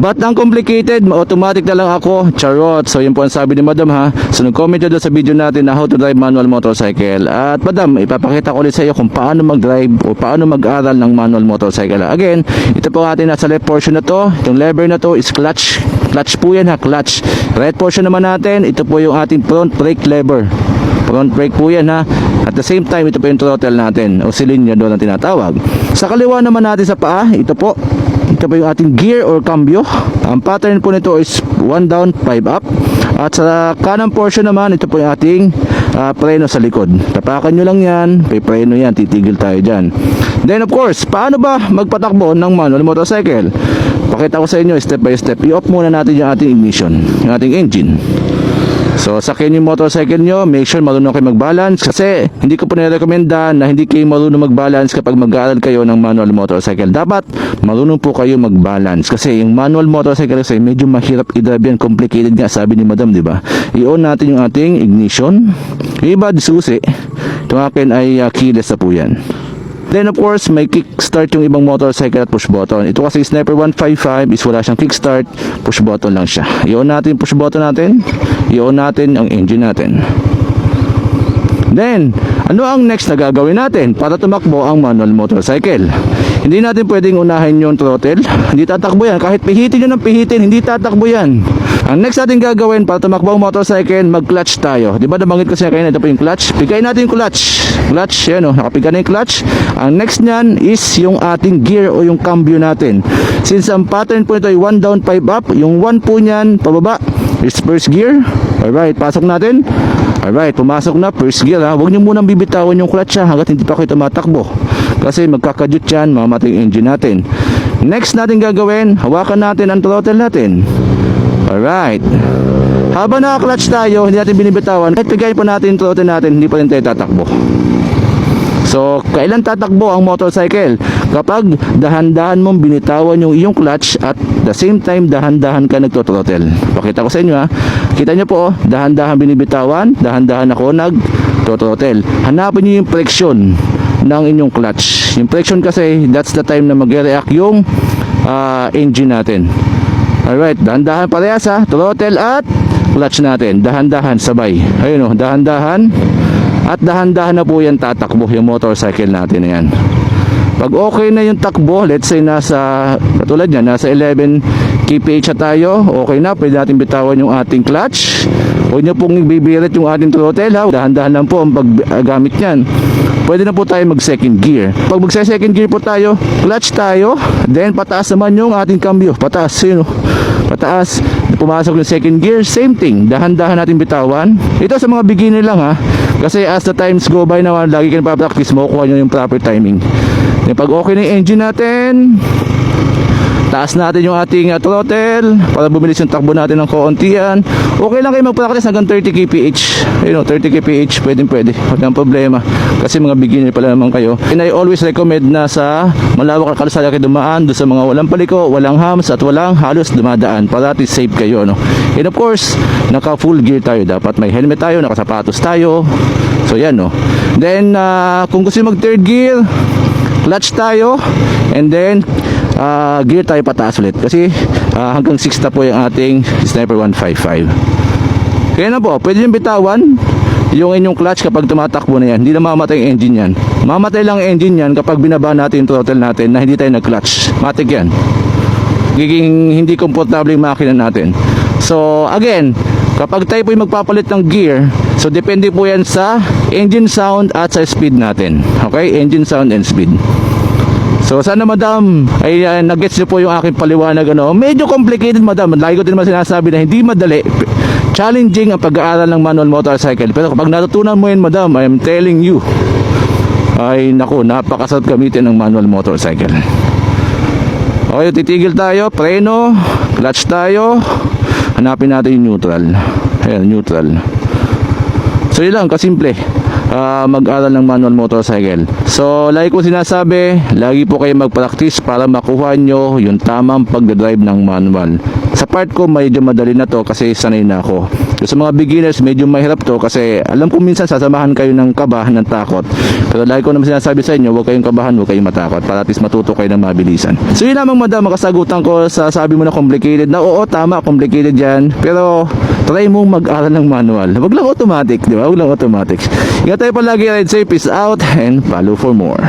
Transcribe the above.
Ba't ang complicated? Automatic na lang ako. Charot. So yun po ang sabi ni Madam ha. So nag-comment nyo doon sa video natin na how to drive manual motorcycle. At Madam, ipapakita ko ulit sa iyo kung paano mag-drive o paano mag-aral ng manual motorcycle. Again, ito po atin nasa left portion na to. Itong lever na to is clutch. Clutch po yan ha, clutch. Right portion naman natin, ito po yung ating front brake lever. Front brake po yan ha. At the same time, ito po yung throttle natin o silinyo doon ang tinatawag. Sa kaliwa naman natin sa paa, ito po yung ating gear or cambio. Ang pattern po nito is 1 down, 5 up. At sa kanang portion naman, ito po yung ating preno sa likod. Tapakan nyo lang yan, may preno yan, titigil tayo dyan. Then of course, paano ba magpatakbo ng manual motorcycle? Pakita ko sa inyo step by step. I-off muna natin yung ating ignition, yung ating engine. So sakyan yung motorcycle nyo, make sure marunong kayo mag-balance. Kasi hindi ko po nirekomenda na hindi kayo marunong mag-balance kapag mag-aaral kayo ng manual motorcycle. Dapat marunong po kayo mag-balance. Kasi yung manual motorcycle kasi medyo mahirap i-drive yan. Complicated nga sabi ni Madam, diba? I-on natin yung ating ignition. Yung iba disusi. Itong akin ay keyless na po yan. Then of course, may kickstart yung ibang motorcycle at push button. Ito kasi Sniper 155 is wala siyang kickstart, push button lang siya. I-on natin push button natin, i-on natin ang engine natin. Then, ano ang next na gagawin natin para tumakbo ang manual motorcycle? Hindi natin pwedeng unahin yung throttle. Hindi tatakbo yan. Kahit pihitin nyo ng pihitin, hindi tatakbo yan. Ang next natin gagawin para tumakbo ang motorcycle, mag-clutch tayo. Diba nabanggit ko siya kanina, ito po yung clutch. Pigayin natin yung clutch. Clutch, yan o, nakapiga na yung clutch. Ang next nyan is yung ating gear o yung cambio natin. Since ang pattern po ito ay 1 down, 5 up, yung 1 po nyan, pababa, is first gear. Alright, pasok natin. Alright, pumasok na, first gear ha. Huwag nyo munang bibitawan yung clutch ha, hanggat hindi pa kayo tumatakbo. Kasi magkakadyot yan, mamamatay yung engine natin. Next natin gagawin, hawakan natin ang throttle natin. Alright. Habang naka-clutch tayo, hindi natin binibitawan, kahit pigayin pa natin yung throttle natin, hindi pa rin tayo tatakbo. So, kailan tatakbo ang motorcycle? Kapag dahan-dahan mong binitawan yung iyong clutch at the same time dahan-dahan ka nagto-throttle. Pakita ko sa inyo ha. Kita nyo po, dahan-dahan binibitawan, dahan-dahan ako nagto-throttle. Hanapin nyo yung friction ng inyong clutch. Yung friction kasi, that's the time na mag-react yung engine natin. Alright, dahan-dahan parehas ha. Throttle at clutch natin. Dahan-dahan sabay. Ayun o, dahan-dahan. At dahan-dahan na po yan tatakbo yung motorcycle natin yan. Pag okay na yung takbo, let's say nasa, katulad yan, nasa 11 kph na tayo, okay na, pwede natin bitawan yung ating clutch. Huwag nyo pong ibibirit yung ating throttle ha. Dahan-dahan lang po ang paggamit nyan. Pwede na po tayo mag second gear. Pag mag second gear po tayo, clutch tayo, then pataas naman yung ating cambio. Pataas, yun o. Pataas, pumasok yung second gear, same thing. Dahan-dahan natin bitawan. Ito sa mga beginner lang ha. Kasi as the times go by naman, lagi kayo pa-practice, makukuha nyo yung proper timing. Then pag okay na yung engine natin, taas natin yung ating throttle para bumilis yung takbo natin ng kaunti yan. Okay lang kayo mag-practice hanggang 30 kph. You know, 30 kph, pwede. Walang problema. Kasi mga beginner pala naman kayo. And I always recommend na sa malawak na kalsada kayo dumaan, doon sa mga walang paliko, walang humps at walang halos dumadaan para at least safe kayo, no? And of course, naka full gear tayo. Dapat may helmet tayo, nakasapatos tayo. So yan, no? Then, kung gusto nyo mag third gear, clutch tayo, and then gear tayo pataas ulit kasi hanggang 6 na po yung ating Sniper 155. Kaya na po, pwede nyo bitawan yung inyong clutch kapag tumatakbo na yan. Hindi na mamamatay yung engine yan. Mamatay lang yung engine yan kapag binaba natin yung throttle natin na hindi tayo nag-clutch. Matik yan. Giging hindi komportable yung makina natin. So again, kapag tayo po yung magpapalit ng gear, so depende po yan sa engine sound at sa speed natin. Okay? Engine sound and speed. So sana madam ay nag-gets nyo po yung aking paliwanag ano. Medyo complicated madam. Lagi ko din naman sinasabi na hindi madali. Challenging ang pag-aaral ng manual motorcycle. Pero kapag natutunan mo yun madam, I am telling you, ay naku, napakasarap gamitin ng manual motorcycle. Okay, titigil tayo, preno, clutch tayo. Hanapin natin yung neutral. Ayan, neutral. So yun lang, kasimple. Mag-aral ng manual motorcycle. So, lagi ko sinasabi, lagi po kayo mag-practice para makuha nyo yung tamang pagdadrive ng manual. Sa part ko, medyo madali na to kasi sanay na ako. So, sa mga beginners, medyo mahirap to kasi alam ko minsan sasamahan kayo ng kaba, ng takot. Pero lagi ko naman sinasabi sa inyo, huwag kayong kabahan, huwag kayong matakot para at least matuto kayo ng mabilisan. So, yun lamang madam, makasagutan ko sa sabi mo na complicated na oo, tama, complicated yan. Pero, try mong mag-aral ng manual. Huwag lang automatic, di ba? Huwag lang automatic. Ingat tayo palagi, ride safe, peace out, and follow for more.